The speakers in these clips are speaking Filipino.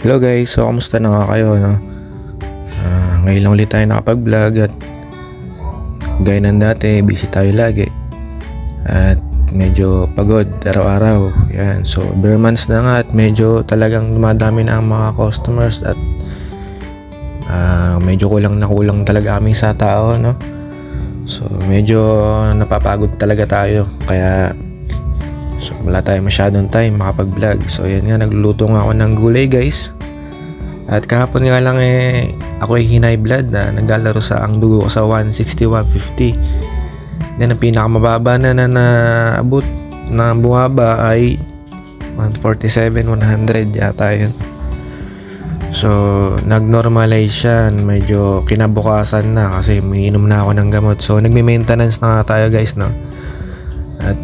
Hello guys, so kamusta na nga kayo, no? Ngayon lang ulit tayo nakapag-vlog at gaya ng dati, busy tayo lagi at medyo pagod araw-araw. Yan, so bare months na nga at medyo talagang dumadami na ang mga customers at medyo kulang talaga kami sa tao, no? So medyo napapagod talaga tayo kaya wala tayo masyadong time makapag-vlog. So yan nga, nagluluto nga ako ng gulay guys. At kahapon nga lang ako ay high blood na naglalaro sa ang dugo ko sa 160-150. Then ang pinakamababa na naabot na bumaba ay 147-100 yata yun. So nag-normalize siya, medyo kinabukasan na kasi umiinom na ako ng gamot. So nagme-maintenance na nga tayo guys, no? At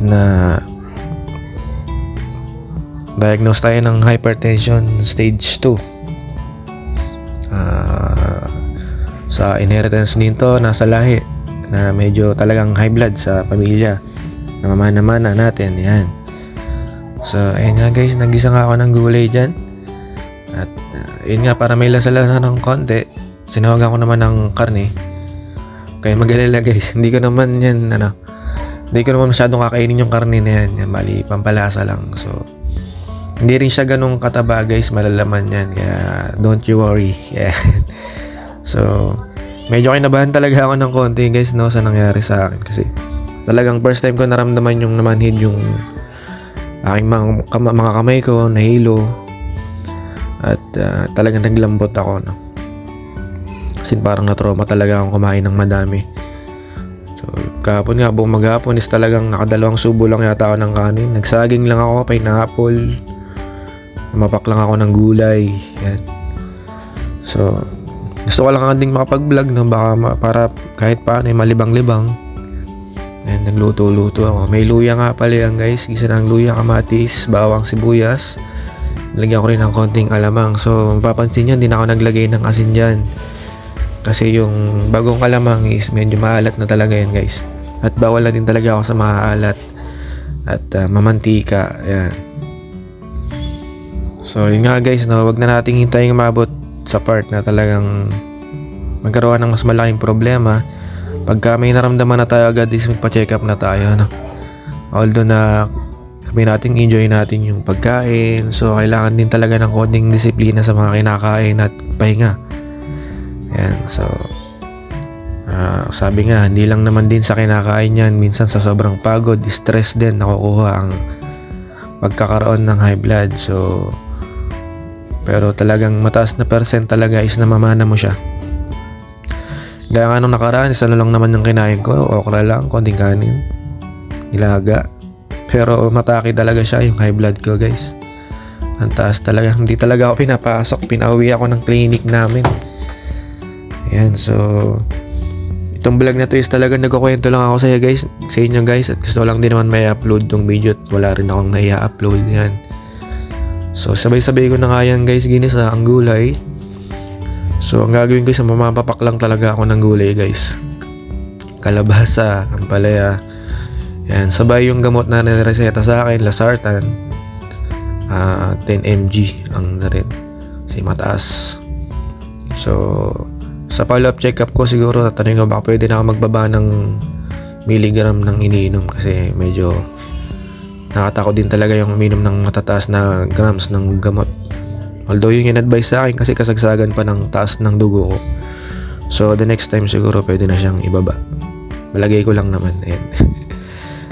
diagnose tayo ng hypertension stage 2. Sa inheritance nito, nasa lahi na medyo talagang high blood sa pamilya, namamana-mana natin yan. So ayun nga guys, nagisa nga ako ng gulay dyan. At yun nga, para may lasa-lasa ng konti, sinawagan ko naman ng karne. Kaya mag-alala guys, hindi ko naman masyadong kakainin yung karne na yan. Bali, pampalasa lang. So hindi rin siya ganong kataba guys, malalaman yan, kaya don't you worry. Yeah. So medyo kinabahan talaga ako ng konti guys, no, sa nangyari sa akin kasi talagang first time ko naramdaman yung namanhid yung aking mga kamay ko, nahilo at talagang naglambot ako, no? Kasi parang na-trauma talaga akong kumain ng madami. So kahapon nga, buong maghapon is talagang nakadalawang subo lang yata ako ng kanin. Nagsaging lang ako, pineapple, mapak lang ako ng gulay. Yan. So gusto ko lang ding makapag-vlog, no? Baka para kahit paano malibang-libang. Yan, nagluto-luto ako. May luya nga pala yan guys. Gisa ng luya, kamatis, bawang, sibuyas. Nilagyan ko rin ng konting alamang. So mapapansin nyo, hindi na ako naglagay ng asin dyan kasi yung bagong alamang is medyo maalat na talaga yan guys. At bawal na din talaga ako sa maalat at mamantika. Yan. So yun nga guys, no, wag na nating hintayin umabot sa part na talagang magkaroon ng mas malaking problema. Pagka may naramdaman na tayo agad is magpa-check up na tayo, no? Although na sabihin natin enjoy natin yung pagkain, so kailangan din talaga ng konting disiplina sa mga kinakain at pahinga. Yan, so sabi nga, hindi lang naman din sa kinakain yan, minsan sa sobrang pagod, stress din nakukuha ang pagkakaroon ng high blood. So pero talagang mataas na percent talaga is namamana mo siya. Gaya nga nung nakaraan, isa na lang naman yung kinain ko, okra lang, konting kanin, nilaga. Pero matake talaga siya yung high blood ko guys. Ang taas talaga, hindi talaga ako pinapasok, pinauwi ako ng clinic namin. Ayan, so itong vlog na to is talaga nagkukwento lang ako sa inyo guys, at gusto lang din naman may upload tong video at wala rin akong nai-upload yan. So sabay-sabay ko na nga yan guys, ginisa ang gulay. So ang gagawin ko is mamapapak lang talaga ako ng gulay guys. Kalabasa, ampalaya. Yan, sabay yung gamot na nireseta sa akin, Losartan. 10 mg ang na rin. Kasi mataas. So sa follow-up check-up ko siguro tatanungin ko baka pwede na ako magbaba ng milligram ng iniinom kasi medyo nakatakot din talaga yung uminom ng matataas na grams ng gamot. Although yung in-advise sa akin kasi kasagsagan pa ng taas ng dugo ko. So the next time siguro pwede na siyang ibaba. Malagay ko lang naman.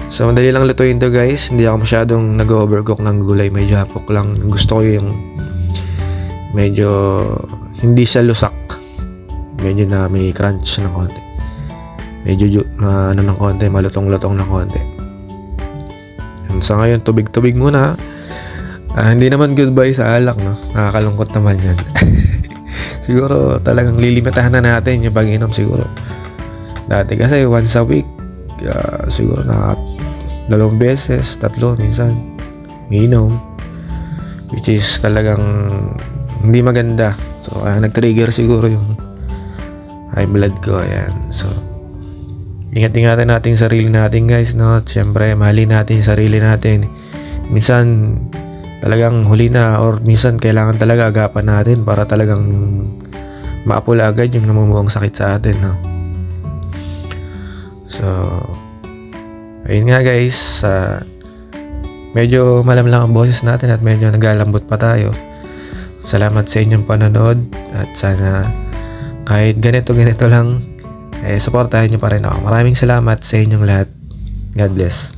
So madali lang lutuin to guys. Hindi ako masyadong nag-overcook ng gulay. Medyo hapok lang. Gusto ko yung medyo hindi siya lusak. Medyo na may crunch ng konti. Medyo ng konti, malutong-lutong ng konti. And sa ngayon, tubig-tubig muna. Hindi naman goodbye sa alak, no? Nakakalungkot naman yan. Siguro talagang lilimitahan na natin yung pag-inom siguro. Dati kasi once a week, siguro na 2 beses, 3 minsan miinom, which is talagang hindi maganda. So nag-trigger siguro yung high blood ko. Ayan. So ingat-ingatan natin sarili natin guys, no? At syempre mahalin natin sarili natin. Minsan talagang huli na or minsan kailangan talaga agapan natin para talagang maapula agad yung namumuong sakit sa atin, no? So ayun nga guys, medyo malamlang ang boses natin at medyo naglalambot pa tayo. Salamat sa inyong panonood at sana kahit ganito lang, suportahan nyo pa rin ako. Maraming salamat sa inyong lahat. God bless.